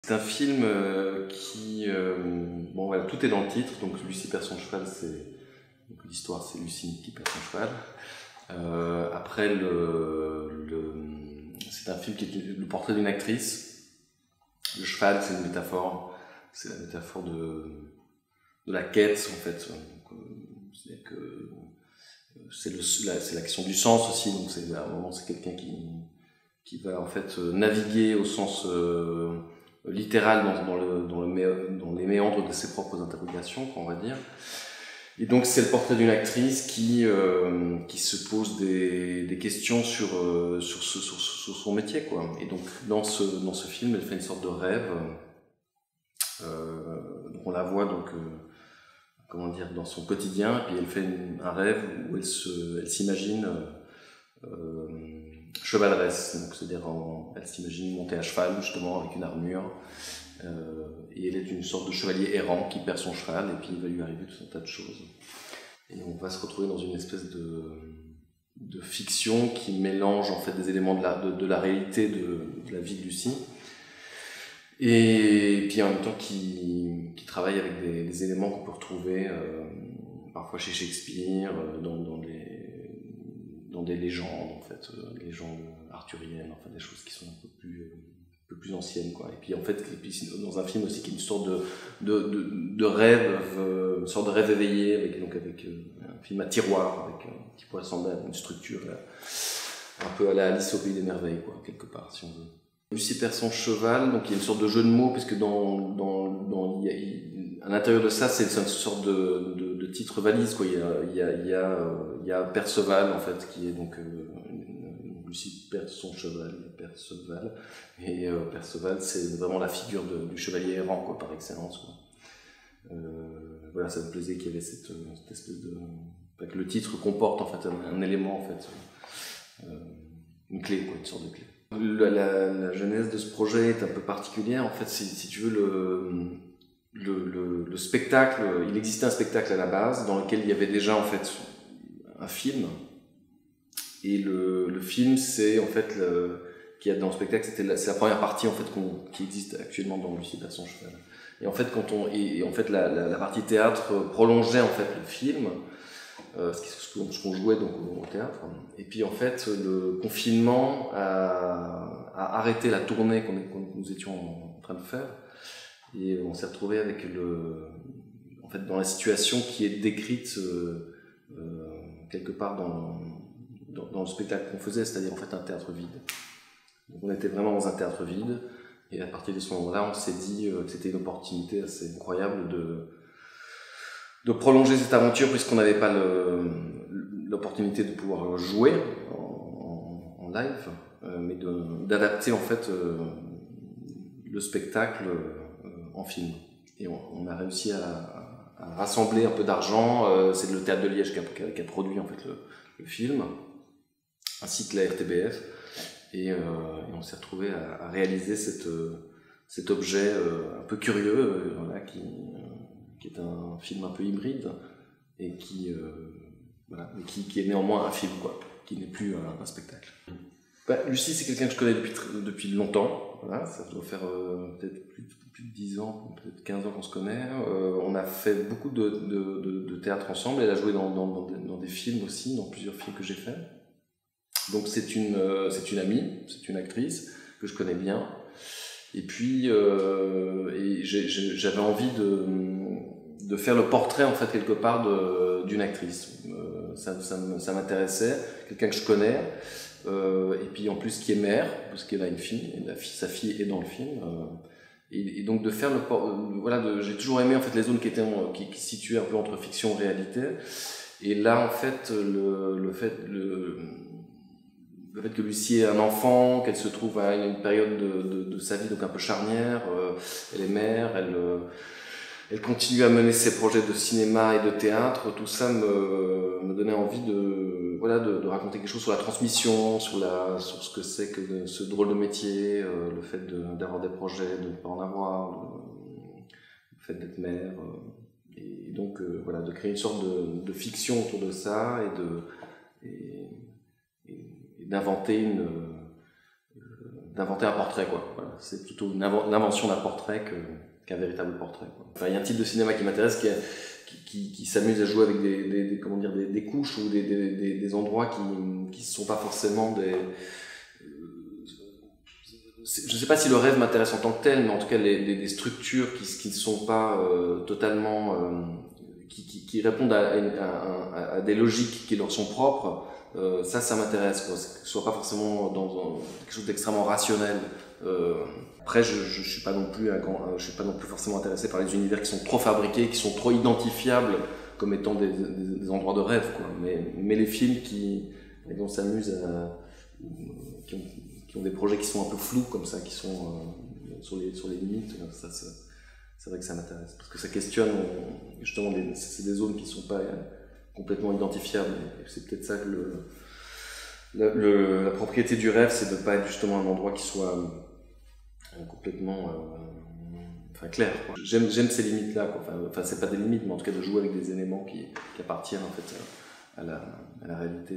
C'est un film qui... bon voilà, tout est dans le titre, donc Lucie perd son cheval, l'histoire c'est Lucie qui perd son cheval. Après, c'est un film qui est le portrait d'une actrice. Le cheval, c'est une métaphore, c'est la métaphore de la quête en fait. C'est-à-dire que c'est la question du sens aussi, donc c'est à un moment c'est quelqu'un qui va en fait naviguer au sens littéral dans les méandres de ses propres interrogations, on va dire. Et donc c'est le portrait d'une actrice qui se pose des questions sur son métier, quoi. Et donc dans ce film, elle fait une sorte de rêve. Donc on la voit donc comment dire, dans son quotidien, et puis elle fait un rêve où elle s'imagine chevaleresse, donc c'est-à-dire elle s'imagine monter à cheval justement avec une armure, et elle est une sorte de chevalier errant qui perd son cheval, et puis il va lui arriver tout un tas de choses. Et on va se retrouver dans une espèce de fiction qui mélange en fait des éléments de la réalité de la vie de Lucie, et puis en même temps qui travaille avec des éléments qu'on peut retrouver parfois chez Shakespeare, dans des légendes en fait, légendes arthuriennes, enfin des choses qui sont un peu plus anciennes, quoi. Et puis en fait, dans un film aussi qui est une sorte de rêve, une sorte de rêve éveillé, avec un film à tiroir, qui pourrait ressembler à une structure un peu à la Alice au pays des merveilles, quoi, quelque part, si on veut. Lucie perd son cheval, donc il y a une sorte de jeu de mots, puisque à l'intérieur de ça, c'est une sorte de titre valise, quoi. Il y a Perceval, en fait, qui est donc Lucie perd son cheval, Perceval, et Perceval, c'est vraiment la figure du chevalier errant, quoi, par excellence, quoi. Voilà, ça me plaisait qu'il y avait cette espèce de... que le titre comporte en fait un élément, en fait, une clé, quoi, une sorte de clé. La genèse de ce projet est un peu particulière. En fait, si tu veux, le spectacle, il existait un spectacle à la base dans lequel il y avait déjà en fait un film. Et le film, c'est en fait qu'il y a dans le spectacle, c'est la première partie en fait qui existe actuellement dans Lucie perd son cheval. Et en fait, en fait la partie théâtre prolongeait en fait le film. Ce qu'on jouait donc au théâtre. Et puis en fait, le confinement a arrêté la tournée que nous étions en train de faire, et on s'est retrouvé avec en fait, dans la situation qui est décrite quelque part dans le spectacle qu'on faisait, c'est-à-dire en fait un théâtre vide. Donc on était vraiment dans un théâtre vide, et à partir de ce moment-là, on s'est dit que c'était une opportunité assez incroyable de prolonger cette aventure, puisqu'on n'avait pas l'opportunité de pouvoir jouer en live, mais d'adapter en fait le spectacle en film. Et on a réussi à rassembler un peu d'argent. C'est le Théâtre de Liège qui a produit en fait le film, ainsi que la RTBF, et on s'est retrouvé à réaliser cet objet un peu curieux, voilà, qui est un film un peu hybride, et qui est néanmoins un film, quoi, qui n'est plus un spectacle. Lucie, c'est quelqu'un que je connais depuis longtemps. Voilà, ça doit faire peut-être plus de 10 ans, peut-être 15 ans qu'on se connaît. On a fait beaucoup de théâtre ensemble. Elle a joué dans des films aussi, dans plusieurs films que j'ai faits. Donc c'est une amie, c'est une actrice que je connais bien. Et puis j'avais envie de faire le portrait en fait quelque part d'une actrice. Ça m'intéressait, quelqu'un que je connais, et puis en plus qui est mère, parce qu'elle a une fille, sa fille est dans le film, et donc de faire j'ai toujours aimé en fait les zones qui se situaient un peu entre fiction et réalité. Et là en fait le fait que Lucie est un enfant, qu'elle se trouve à une période de sa vie donc un peu charnière, elle est mère, elle continue à mener ses projets de cinéma et de théâtre, tout ça me donnait envie de raconter quelque chose sur la transmission, sur ce que c'est que ce drôle de métier, le fait d'avoir des projets, de ne pas en avoir, le fait d'être mère, et donc de créer une sorte de fiction autour de ça, et d'inventer d'inventer un portrait, quoi. Voilà. C'est plutôt l'invention d'un portrait qu'un véritable portrait, quoi. Enfin, il y a un type de cinéma qui m'intéresse qui s'amuse à jouer avec des couches ou des endroits qui ne sont pas forcément des... Je ne sais pas si le rêve m'intéresse en tant que tel, mais en tout cas des structures qui ne sont pas totalement... qui répondent à des logiques qui leur sont propres, ça m'intéresse, quoi. Que ce soit pas forcément dans quelque chose d'extrêmement rationnel. Après, je suis pas non plus forcément intéressé par les univers qui sont trop fabriqués, qui sont trop identifiables comme étant des endroits de rêve, quoi. Mais les films qui s'amusent qui ont des projets qui sont un peu flous comme ça, qui sont sur les limites, ça c'est vrai que ça m'intéresse, parce que ça questionne justement c'est des zones qui ne sont pas complètement identifiables, et c'est peut-être ça que la propriété du rêve, c'est de ne pas être justement un endroit qui soit complètement clair, quoi. J'aime ces limites-là, quoi. Enfin c'est pas des limites, mais en tout cas de jouer avec des éléments qui appartiennent en fait à la réalité